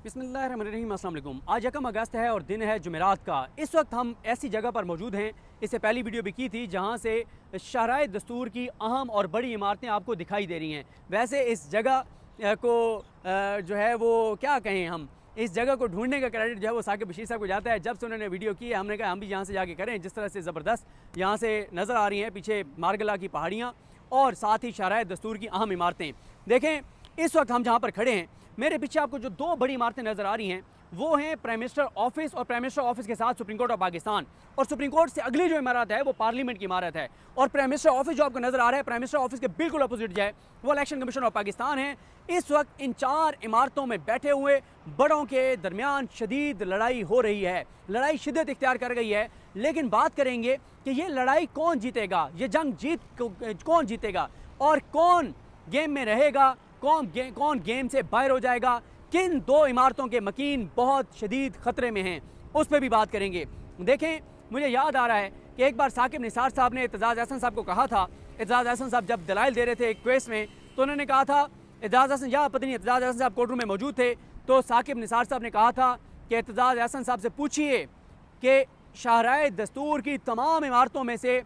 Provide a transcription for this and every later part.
बिस्मिल्लाहिर्रहमानिर्रहीम, अस्सलाम वालेकुम। आज 1 अगस्त है और दिन है जुमेरात का। इस वक्त हम ऐसी जगह पर मौजूद हैं, इससे पहली वीडियो भी की थी, जहां से शाहराए दस्तूर की अहम और बड़ी इमारतें आपको दिखाई दे रही हैं। वैसे इस जगह को जो है वो क्या कहें, हम इस जगह को ढूंढने का क्रेडिट जो है वो साकिब बशीर साहब को जाता है। जब से उन्होंने वीडियो की है, हमने कहा हम भी यहाँ से जाके करें। जिस तरह से ज़बरदस्त यहाँ से नज़र आ रही हैं पीछे मारगला की पहाड़ियाँ और साथ ही शाहराए दस्तूर की अहम इमारतें। देखें, इस वक्त हम जहाँ पर खड़े हैं, मेरे पीछे आपको जो 2 बड़ी इमारतें नज़र आ रही हैं वो हैं प्राइम मिनिस्टर ऑफिस और प्राइम मिनिस्टर ऑफिस के साथ सुप्रीम कोर्ट ऑफ पाकिस्तान। और सुप्रीम कोर्ट से अगली जो इमारत है वो पार्लियामेंट की इमारत है। और प्राइम मिनिस्टर ऑफिस जो आपको नज़र आ रहा है, प्राइम मिनिस्टर ऑफिस के बिल्कुल अपोजिट जो है वो इलेक्शन कमीशन ऑफ पाकिस्तान है। इस वक्त इन 4 इमारतों में बैठे हुए बड़ों के दरमियान शदीद लड़ाई हो रही है। लड़ाई शिद्दत इख्तियार कर गई है। लेकिन बात करेंगे कि ये लड़ाई कौन जीतेगा, ये जंग कौन जीतेगा और कौन गेम में रहेगा, कौन गेम से बाहर हो जाएगा, किन 2 इमारतों के मकीन बहुत शदीद ख़तरे में हैं, उस पर भी बात करेंगे। देखें, मुझे याद आ रहा है कि एक बार साकिब निसार साहब ने एतजाज़ अहसन साहब को कहा था। एतजाज़ अहसन साहब जब दलाइल दे रहे थे एक क्वेस में, तो उन्होंने कहा था, एतजाज़ अहसन या पता नहीं एतजाज़ अहसन साहब कोर्ट रूम में मौजूद थे, तो साकिब निसार साहब ने कहा था कि एतजाज़ अहसन साहब से पूछिए कि शाहराए दस्तूर की तमाम इमारतों में से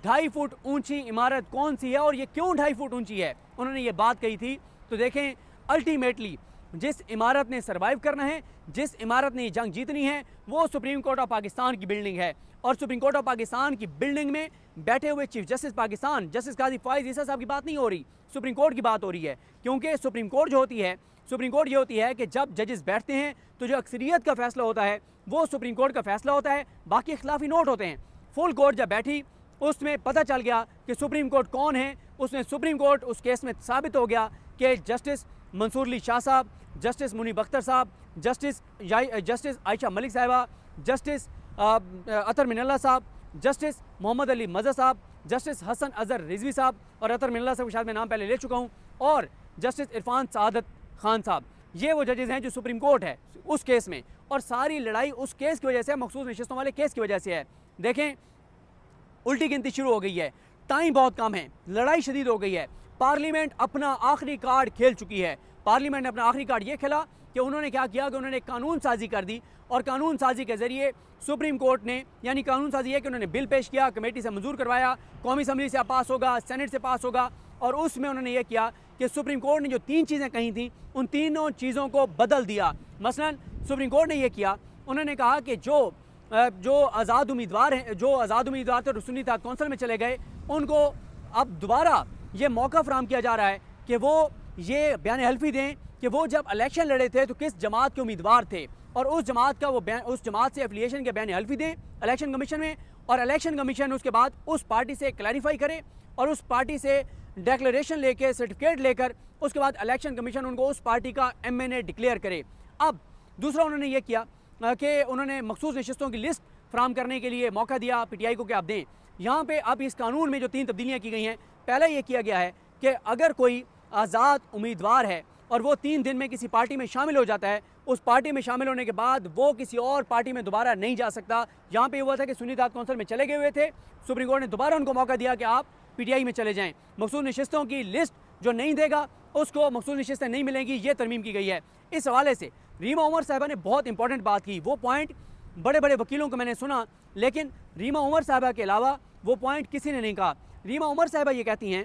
2.5 फुट ऊंची इमारत कौन सी है और ये क्यों 2.5 फुट ऊंची है। उन्होंने ये बात कही थी। तो देखें, अल्टीमेटली जिस इमारत ने सर्वाइव करना है, जिस इमारत ने ये जंग जीतनी है, वो सुप्रीम कोर्ट ऑफ पाकिस्तान की बिल्डिंग है। और सुप्रीम कोर्ट ऑफ पाकिस्तान की बिल्डिंग में बैठे हुए चीफ जस्टिस पाकिस्तान जस्टिस काजी फ़ाइज़ ईसा साहब की बात नहीं हो रही, सुप्रीम कोर्ट की बात हो रही है। क्योंकि सुप्रीम कोर्ट जो होती है, सुप्रीम कोर्ट ये होती है कि जब जजेस बैठते हैं तो जो अक्सरियत का फैसला होता है वो सुप्रीम कोर्ट का फैसला होता है, बाकी खिलाफी नोट होते हैं। फुल कोर्ट जब बैठी, उसमें पता चल गया कि सुप्रीम कोर्ट कौन है। उसमें सुप्रीम कोर्ट उस केस में साबित हो गया कि जस्टिस मंसूर अली शाह साहब, जस्टिस मुनीब अख्तर साहब, जस्टिस आयशा मलिक साहिबा, जस्टिस अतर मिनल्ला साहब, जस्टिस मोहम्मद अली मज़ा साहब, जस्टिस हसन अज़हर रिजवी साहब, और अतर मिनल्ला साहब शायद मैं नाम पहले ले चुका हूँ, और जस्टिस इरफान सादत खान साहब, ये वो जजेस हैं जो सुप्रीम कोर्ट है उस केस में। और सारी लड़ाई उस केस की वजह से, मखसूस नशिस्तों वाले केस की वजह से है। देखें, उल्टी गिनती शुरू हो गई है, टाइम बहुत कम है, लड़ाई शदीद हो गई है। पार्लियामेंट अपना आखिरी कार्ड खेल चुकी है। पार्लियामेंट ने अपना आखिरी कार्ड ये खेला कि उन्होंने क्या किया कि उन्होंने कानून साजी कर दी। और कानून साजी के ज़रिए सुप्रीम कोर्ट ने, यानी कानून साजी है कि उन्होंने बिल पेश किया, कमेटी से मंजूर करवाया, कौमी असम्बली से पास होगा, सेनेट से पास होगा, और उसमें उन्होंने ये किया कि सुप्रीम कोर्ट ने जो 3 चीज़ें कही थी उन तीनों चीज़ों को बदल दिया। मसलन सुप्रीम कोर्ट ने यह किया, उन्होंने कहा कि जो आज़ाद उम्मीदवार हैं, जो आज़ाद उम्मीदवार थे सुन्नी इत्तेहाद कौंसिल में चले गए, उनको अब दोबारा ये मौका फराहम किया जा रहा है कि वो ये बयान हल्फी दें कि वो जब इलेक्शन लड़े थे तो किस जमात के उम्मीदवार थे, और उस जमात से एफिलिएशन के बयान हल्फी दें इलेक्शन कमीशन में, और इलेक्शन कमीशन उसके बाद उस पार्टी से क्लैरिफाई करे और उस पार्टी से डिक्लेरेशन लेके, सर्टिफिकेट लेकर, उसके बाद इलेक्शन कमीशन उनको उस पार्टी का MNA डिक्लेयर करे। अब दूसरा उन्होंने ये किया कि उन्होंने मखसूस नशिस्तों की लिस्ट फराहम करने के लिए मौका दिया PTI को कि आप दें। यहाँ पे अब इस कानून में जो 3 तब्दीलियाँ की गई हैं, पहले ये किया गया है कि अगर कोई आज़ाद उम्मीदवार है और वो 3 दिन में किसी पार्टी में शामिल हो जाता है, उस पार्टी में शामिल होने के बाद वो किसी और पार्टी में दोबारा नहीं जा सकता। यहाँ पे हुआ था कि सुन्नी इत्तेहाद कौंसिल में चले गए हुए थे, सुप्रीम कोर्ट ने दोबारा उनको मौका दिया कि आप PTI में चले जाएँ। मखसूस नशिस्तों की लिस्ट जो नहीं देगा उसको मखसूस नशिस्तें नहीं मिलेंगी, ये तरमीम की गई है। इस हवाले से रीमा उमर साहिबा ने बहुत इंपॉर्टेंट बात की। वो पॉइंट बड़े बड़े वकीलों को मैंने सुना, लेकिन रीमा उमर साहिबा के अलावा वो पॉइंट किसी ने नहीं कहा। रीमा उमर साहिबा ये कहती हैं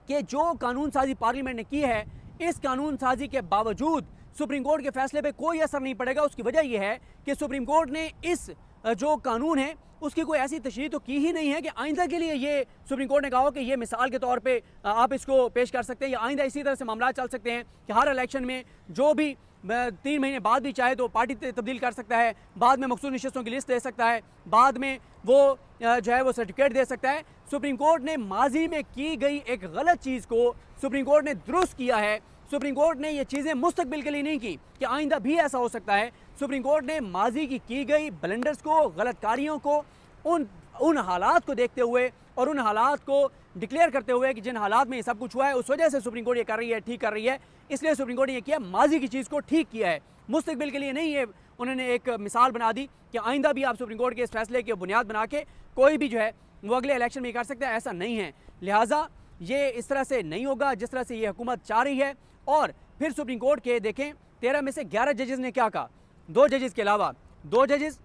कि जो कानून साजी पार्लियामेंट ने की है, इस कानून साजी के बावजूद सुप्रीम कोर्ट के फैसले पे कोई असर नहीं पड़ेगा। उसकी वजह यह है कि सुप्रीम कोर्ट ने इस जो कानून है उसकी कोई ऐसी तशरीह तो की ही नहीं है कि आइंदा के लिए ये सुप्रीम कोर्ट ने कहा हो कि ये मिसाल के तौर पे आप इसको पेश कर सकते हैं, या आइंदा इसी तरह से मामला चल सकते हैं कि हर इलेक्शन में जो भी 3 महीने बाद भी चाहे तो पार्टी तब्दील कर सकता है, बाद में मखसूस नशिस्तों की लिस्ट दे सकता है, बाद में वो जो है वो सर्टिफिकेट दे सकता है। सुप्रीम कोर्ट ने माजी में की गई एक गलत चीज़ को सुप्रीम कोर्ट ने दुरुस्त किया है। सुप्रीम कोर्ट ने ये चीज़ें मुस्तकबिल के लिए नहीं की कि आइंदा भी ऐसा हो सकता है। सुप्रीम कोर्ट ने माजी की गई ब्लंडर्स को, गलतकारियों को, उन हालात को देखते हुए और उन हालात को डिक्लेयर करते हुए कि जिन हालात में ये सब कुछ हुआ है उस वजह से सुप्रीम कोर्ट ये कर रही है, ठीक कर रही है, इसलिए सुप्रीम कोर्ट ने ये किया, माजी की चीज़ को ठीक किया है, मुस्तकबिल के लिए नहीं। ये उन्होंने एक मिसाल बना दी कि आइंदा भी आप सुप्रीम कोर्ट के इस फैसले की बुनियाद बना के कोई भी जो है वो अगले इलेक्शन में कर सकता है, ऐसा नहीं है। लिहाजा ये इस तरह से नहीं होगा जिस तरह से ये हुकूमत चाह रही है। और फिर सुप्रीम कोर्ट के देखें 13 में से 11 जजेस ने क्या कहा, 2 जजेस के अलावा 2 जजेस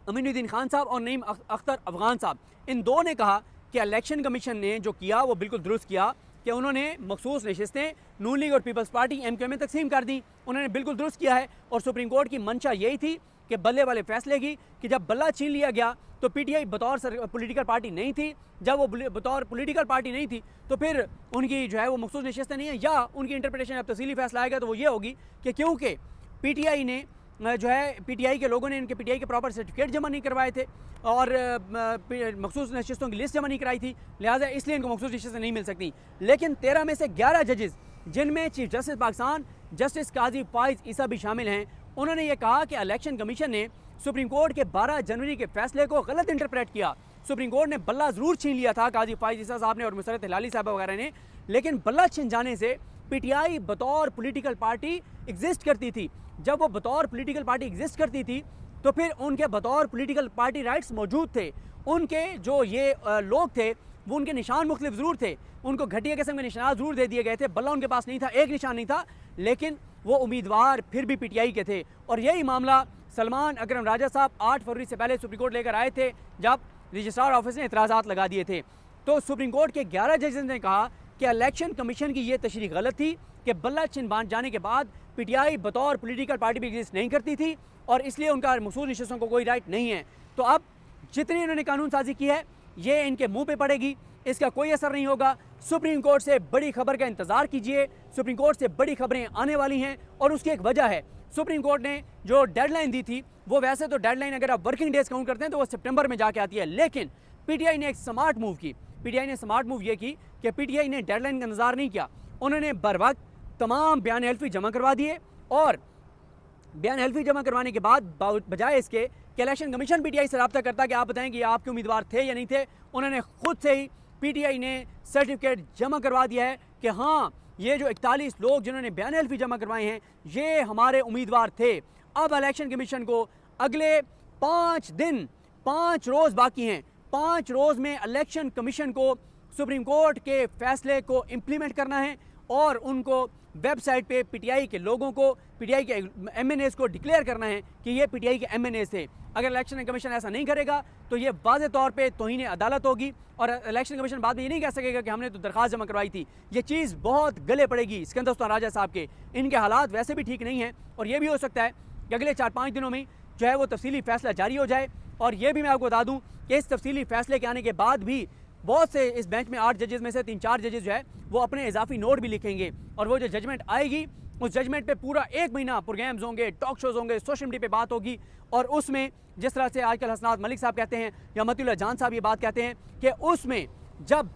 अमीनुद्दीन खान साहब और नईम अख्तर अफगान साहब, इन दो ने कहा कि इलेक्शन कमीशन ने जो किया वो बिल्कुल दुरुस्त किया कि उन्होंने मखसूस नशिस्तें नून लीग और पीपल्स पार्टी MQ में तकसीम कर दी। उन्होंने बिल्कुल दुरुस्त किया है और सुप्रीम कोर्ट की मंशा यही थी कि बल्ले वाले फैसले की कि जब बल्ला छीन लिया गया तो PTI बतौर पॉलिटिकल पार्टी नहीं थी, जब वो बतौर पॉलिटिकल पार्टी नहीं थी तो फिर उनकी जो है वो मखसूस नशिस्तें नहीं है, या उनकी इंटरप्रिटेशन अब तफसीली फैसला आएगा तो वो ये होगी कि क्योंकि PTI ने जो है PTI के लोगों ने इनके PTI के प्रॉपर सर्टिफिकेट जमा नहीं करवाए थे और मखसूस नशिस्तों की लिस्ट जमा नहीं कराई थी, लिहाजा इसलिए इनको मखसूस नशिस्तें नहीं मिल सकती। लेकिन 13 में से 11 जजेस, जिनमें चीफ जस्टिस पाकिस्तान जस्टिस काजी फाइज ईसा भी शामिल हैं, उन्होंने ये कहा कि इलेक्शन कमीशन ने सुप्रीम कोर्ट के 12 जनवरी के फैसले को गलत इंटरप्रेट किया। सुप्रीम कोर्ट ने बल्ला ज़रूर छीन लिया था काजी फाइज ईसा साहब ने और मुसरत हिलाली साहब वगैरह ने, लेकिन बल्ला छीन जाने से PTI बतौर पॉलिटिकल पार्टी एग्जिस्ट करती थी। जब वो बतौर पॉलिटिकल पार्टी एग्जिस्ट करती थी तो फिर उनके बतौर पॉलिटिकल पार्टी राइट्स मौजूद थे। उनके जो ये लोग थे वो उनके निशान मुख्तलिफ ज़रूर थे, उनको घटिया किस्म के निशान ज़रूर दे दिए गए थे, बल्ला उनके पास नहीं था, एक निशान नहीं था, लेकिन वो उम्मीदवार फिर भी PTI के थे। और यही मामला सलमान अकरम राजा साहब 8 फरवरी से पहले सुप्रीम कोर्ट लेकर आए थे जब रजिस्ट्रार ऑफिस ने इतराज़ात लगा दिए थे। तो सुप्रीम कोर्ट के 11 जजेस ने कहा कि इलेक्शन कमीशन की ये तशरीह गलत थी कि बल्ला छिन बांध जाने के बाद PTI बतौर पॉलिटिकल पार्टी भी एग्जिस्ट नहीं करती थी और इसलिए उनका मखसूस नशिस्तों को कोई राइट नहीं है। तो अब जितनी इन्होंने कानून साजी की है ये इनके मुंह पे पड़ेगी, इसका कोई असर नहीं होगा। सुप्रीम कोर्ट से बड़ी खबर का इंतजार कीजिए, सुप्रीम कोर्ट से बड़ी खबरें आने वाली हैं और उसकी एक वजह है, सुप्रीम कोर्ट ने जो डेडलाइन दी थी वो वैसे तो डेडलाइन अगर आप वर्किंग डेज काउंट करते हैं तो वो सितंबर में जाके आती है, लेकिन PTI ने एक स्मार्ट मूव की। PTI ने स्मार्ट मूव ये की कि PTI ने डेडलाइन का इंतजार नहीं किया, उन्होंने बर वक्त तमाम बयान हल्फी जमा करवा दिए और बयान हल्फी जमा करवाने के बाद बजाय इसके कि इलेक्शन कमीशन PTI से रब्ता करता कि आप बताएं कि आपके उम्मीदवार थे या नहीं थे, उन्होंने खुद से ही PTI ने सर्टिफिकेट जमा करवा दिया है कि हाँ ये जो 41 लोग जिन्होंने बयान हल्फी जमा करवाए हैं ये हमारे उम्मीदवार थे। अब इलेक्शन कमीशन को अगले 5 दिन 5 रोज़ बाकी हैं, 5 रोज़ में इलेक्शन कमीशन को सुप्रीम कोर्ट के फैसले को इम्प्लीमेंट करना है और उनको वेबसाइट पे PTI के लोगों को, PTI के MNAs को डिक्लेयर करना है कि ये PTI के MNAs थे। अगर इलेक्शन कमीशन ऐसा नहीं करेगा तो ये वाज़े तौर पे तौहीन अदालत होगी और इलेक्शन कमीशन बाद में ये नहीं कह सकेगा कि हमने तो दरख्वास्त जमा करवाई थी। ये चीज़ बहुत गले पड़ेगी सिकंदर उस्मान राजा साहब के, इनके हालात वैसे भी ठीक नहीं हैं और ये भी हो सकता है कि अगले 4-5 दिनों में जो है वो तफसीली फैसला जारी हो जाए। और ये भी मैं आपको बता दूँ कि इस तफसीली फैसले के आने के बाद भी बहुत से इस बेंच में 8 जजेस में से 3-4 जजेस जो है वो अपने इजाफी नोट भी लिखेंगे और वो जो जजमेंट आएगी उस जजमेंट पे पूरा 1 महीना प्रोग्राम्स होंगे, टॉक शोज होंगे, सोशल मीडिया पे बात होगी और उसमें जिस तरह से आजकल हसनात मलिक साहब कहते हैं या मतीउल्लाह जान साहब ये बात कहते हैं कि उसमें जब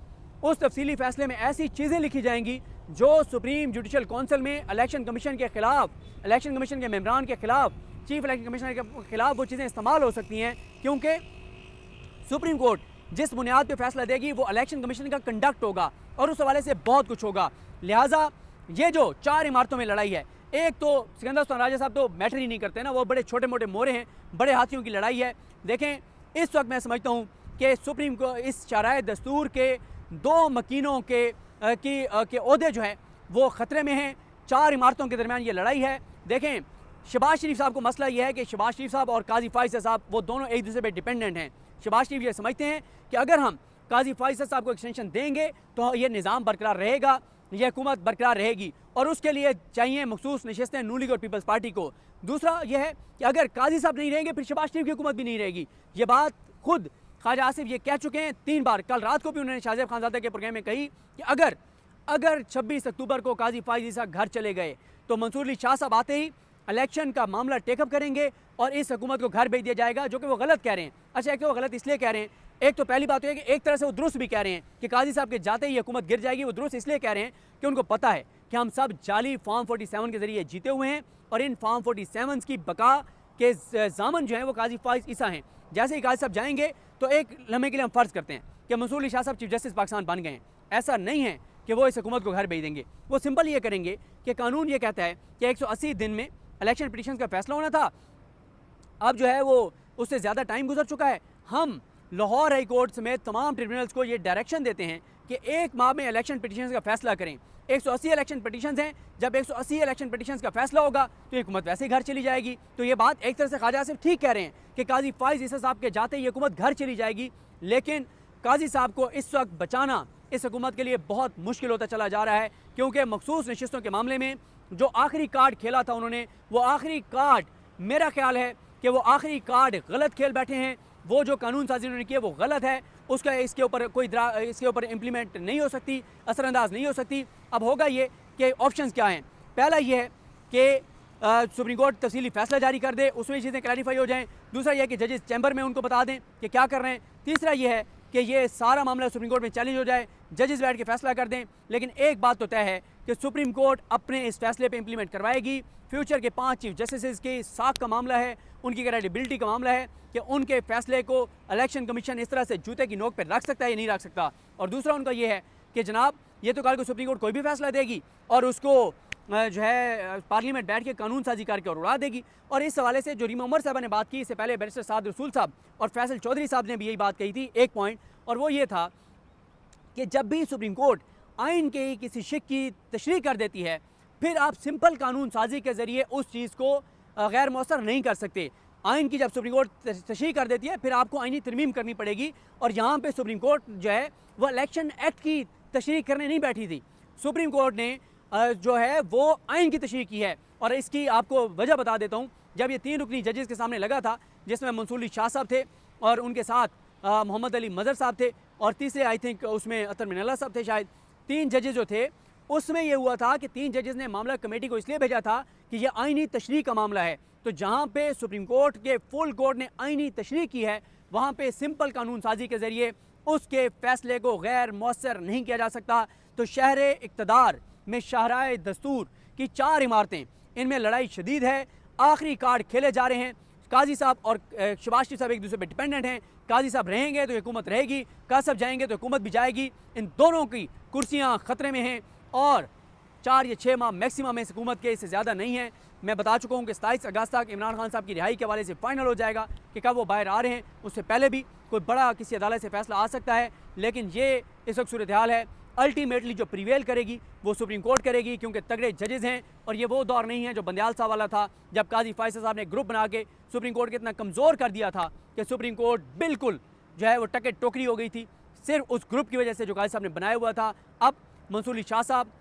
उस तफसीली फैसले में ऐसी चीज़ें लिखी जाएंगी जो सुप्रीम जुडिशल काउंसिल में इलेक्शन कमीशन के खिलाफ, इलेक्शन कमीशन के मेम्बरान के खिलाफ, चीफ इलेक्शन कमिश्नर के खिलाफ वो चीज़ें इस्तेमाल हो सकती हैं, क्योंकि सुप्रीम कोर्ट जिस बुनियाद पे फैसला देगी वो इलेक्शन कमीशन का कंडक्ट होगा और उस हवाले से बहुत कुछ होगा। लिहाजा ये जो 4 इमारतों में लड़ाई है, एक तो सिकंदर उस्मान राजा साहब तो मैटर ही नहीं करते ना, वो बड़े छोटे मोटे मोरे हैं, बड़े हाथियों की लड़ाई है। देखें इस वक्त मैं समझता हूँ कि सुप्रीम को इस शराय दस्तूर के 2 मकीनों के ओहदे जो हैं वो ख़तरे में हैं। 4 इमारतों के दरमियान ये लड़ाई है। देखें शहबाज शरीफ साहब को मसला ये है कि शहबाज शरीफ साहब और काजी फाइज़ साहब वो दोनों एक दूसरे पर डिपेंडेंट हैं। शहबाज शरीफ ये समझते हैं कि अगर हम काजी फाइज़ साहब को एक्सटेंशन देंगे तो ये निज़ाम बरकरार रहेगा, ये हुकूमत बरकरार रहेगी और उसके लिए चाहिए मखसूस नशिस्तें नून लीग और पीपल्स पार्टी को। दूसरा यह है कि अगर काजी साहब नहीं रहेंगे फिर शहबाज शरीफ की हुकूमत भी नहीं रहेगी। ये बात खुद ख्वाजा आसिफ ये कह चुके हैं 3 बार। कल रात को भी उन्होंने शाहजेब खानजादा के प्रोग्राम में कही कि अगर 26 अक्टूबर को काजी फाइज़ साहब घर चले गए तो मंसूर अली शाह साहब आते ही इलेक्शन का मामला टेकअप करेंगे और इस हुकूमत को घर भेज दिया जाएगा, जो कि वो गलत कह रहे हैं। अच्छा, एक तो वो गलत इसलिए कह रहे हैं, एक तो पहली बात तो है कि एक तरह से वो दुरुस्त भी कह रहे हैं कि काजी साहब के जाते ही हुकूमत गिर जाएगी। वो दुरुस्त इसलिए कह रहे हैं कि उनको पता है कि हम सब जाली फॉर्म 47 के जरिए जीते हुए हैं और इन फॉर्म 47 की बका के ज़ामन जो हैं वो काजी फाइज़ ईसा हैं। जैसे ही काजी साहब जाएंगे तो एक लम्हे के लिए हम फ़र्ज़ करते हैं कि मंसूर अली शाह साहब चीफ जस्टिस पाकिस्तान बन गए हैं। ऐसा नहीं है कि वो इस हुकूमत को घर भेज देंगे। वो सिंपल ये करेंगे कि कानून ये कहता है कि 180 दिन में इलेक्शन पिटीशन का फैसला होना था, अब जो है वो उससे ज़्यादा टाइम गुजर चुका है। हम लाहौर हाई कोर्ट समेत तमाम ट्रिब्यूनल्स को ये डायरेक्शन देते हैं कि 1 माह में इलेक्शन पिटीशन का फैसला करें। 180 इलेक्शन पिटीशन हैं, जब 180 इलेक्शन पिटीशन का फैसला होगा तो ये हुकूमत वैसे ही घर चली जाएगी। तो ये बात एक तरह से ख्वाजा आसिफ ठीक कह रहे हैं कि काजी फाइज ईसा साहब के जाते ही ये हुकूमत घर चली जाएगी, लेकिन काजी साहब को इस वक्त बचाना इस हुकूमत के लिए बहुत मुश्किल होता चला जा रहा है, क्योंकि मखसूस नशिस्तों के मामले में जो आखिरी कार्ड खेला था उन्होंने, वो आखिरी कार्ड मेरा ख्याल है कि वो आखिरी कार्ड गलत खेल बैठे हैं। वो जो कानून साजी उन्होंने की है वो गलत है, उसका इसके ऊपर कोई इसके ऊपर इम्प्लीमेंट नहीं हो सकती, असरअंदाज नहीं हो सकती। अब होगा ये कि ऑप्शंस क्या हैं। पहला ये है कि सुप्रीम कोर्ट तफसीली फैसला जारी कर दे, उसमें चीज़ें क्लैरिफाई हो जाएं। दूसरा यह है कि जजेस चैम्बर में उनको बता दें कि क्या कर रहे हैं। तीसरा यह है कि ये सारा मामला सुप्रीम कोर्ट में चैलेंज हो जाए, जजेस बैठ के फैसला कर दें। लेकिन एक बात तो तय है कि सुप्रीम कोर्ट अपने इस फैसले पे इम्प्लीमेंट करवाएगी। फ्यूचर के 5 चीफ जस्टिस की साख का मामला है, उनकी क्रेडिबिलिटी का मामला है कि उनके फैसले को इलेक्शन कमीशन इस तरह से जूते की नोक पर रख सकता है या नहीं रख सकता। और दूसरा उनका ये है कि जनाब ये तो कल को सुप्रीम कोर्ट कोई भी फैसला देगी और उसको जो है पार्लियामेंट बैठ के कानून साजी करके और उड़ा देगी। और इस हवाले से जो रीमा उमर साहबा ने बात की, इससे पहले बैरिस्टर साद रसूल साहब और फैसल चौधरी साहब ने भी यही बात कही थी, एक पॉइंट, और वो ये था कि जब भी सुप्रीम कोर्ट आइन के किसी शिक की तशरीह कर देती है, फिर आप सिंपल कानून साजी के ज़रिए उस चीज़ को गैर मौसर नहीं कर सकते। आइन की जब सुप्रीम कोर्ट तशरीह कर देती है, फिर आपको आइनी तरमीम करनी पड़ेगी। और यहाँ पे सुप्रीम कोर्ट जो है वो इलेक्शन एक्ट की तशरीह करने नहीं बैठी थी। सुप्रीम कोर्ट ने जो है वो आइन की तशरीह की है। और इसकी आपको वजह बता देता हूँ। जब ये 3 रुकनी जजेस के सामने लगा था, जिसमें मंसूर अली शाह साहब थे और उनके साथ मोहम्मद अली मज़हर साहब थे और तीसरे आई थिंक उसमें अतर मिनल्ला साहब थे शायद, 3 जजेस जो थे, उसमें यह हुआ था कि 3 जजेस ने मामला कमेटी को इसलिए भेजा था कि यह आइनी तशरीह का मामला है। तो जहाँ पे सुप्रीम कोर्ट के फुल कोर्ट ने आइनी तशरीह की है, वहाँ पे सिंपल कानून साजी के ज़रिए उसके फैसले को गैर मौसर नहीं किया जा सकता। तो शहर इक़्तिदार में शाहराए दस्तूर की 4 इमारतें, इनमें लड़ाई शदीद है, आखिरी कार्ड खेले जा रहे हैं। काजी साहब और शहबाज शरीफ साहब एक दूसरे पर डिपेंडेंट हैं। काजी साहब रहेंगे तो हुकूमत रहेगी, काजी साहब जाएंगे तो हुकूमत भी जाएगी। इन दोनों की कुर्सियाँ ख़तरे में हैं और 4 या 6 माह मैक्सिमम इस हुकूमत के, इससे ज़्यादा नहीं है। मैं बता चुका हूँ कि 27 अगस्त तक इमरान खान साहब की रिहाई के हवाले से फाइनल हो जाएगा कि कब वो बाहर आ रहे हैं। उससे पहले भी कोई बड़ा किसी अदालत से फैसला आ सकता है, लेकिन ये इस वक्त सूरत हाल है। अल्टीमेटली जो प्रिवेल करेगी वो सुप्रीम कोर्ट करेगी, क्योंकि तगड़े जजेस हैं। और ये वो दौर नहीं है जो बंदयाल साहब वाला था, जब काजी फैसल साहब ने ग्रुप बना के सुप्रीम कोर्ट को इतना कमज़ोर कर दिया था कि सुप्रीम कोर्ट बिल्कुल जो है वो टके टोकरी हो गई थी, सिर्फ उस ग्रुप की वजह से जो काजी साहब ने बनाया हुआ था। अब मंसूर अली शाह साहब,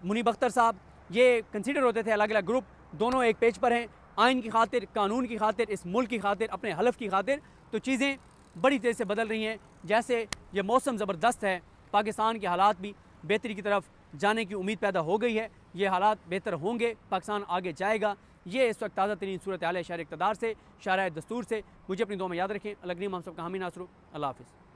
मुनीब अख्तर साहब, ये कंसीडर होते थे अलग अलग ग्रुप, दोनों एक पेज पर हैं, आइन की खातिर, कानून की खातिर, इस मुल्क की खातिर, अपने हलफ की खातिर। तो चीज़ें बड़ी तेज़ से बदल रही हैं। जैसे ये मौसम ज़बरदस्त है, पाकिस्तान के हालात भी बेहतरी की तरफ जाने की उम्मीद पैदा हो गई है। ये हालात बेहतर होंगे, पाकिस्तान आगे जाएगा। ये इस वक्त ताज़ा तरीन सूरत हाल है शहर इक़्तिदार से, शाहराए दस्तूर से। मुझे अपनी दुआ में याद रखें। अलग नहीं, हम सब का हामी नासरू। अल्लाह हाफ़िज़।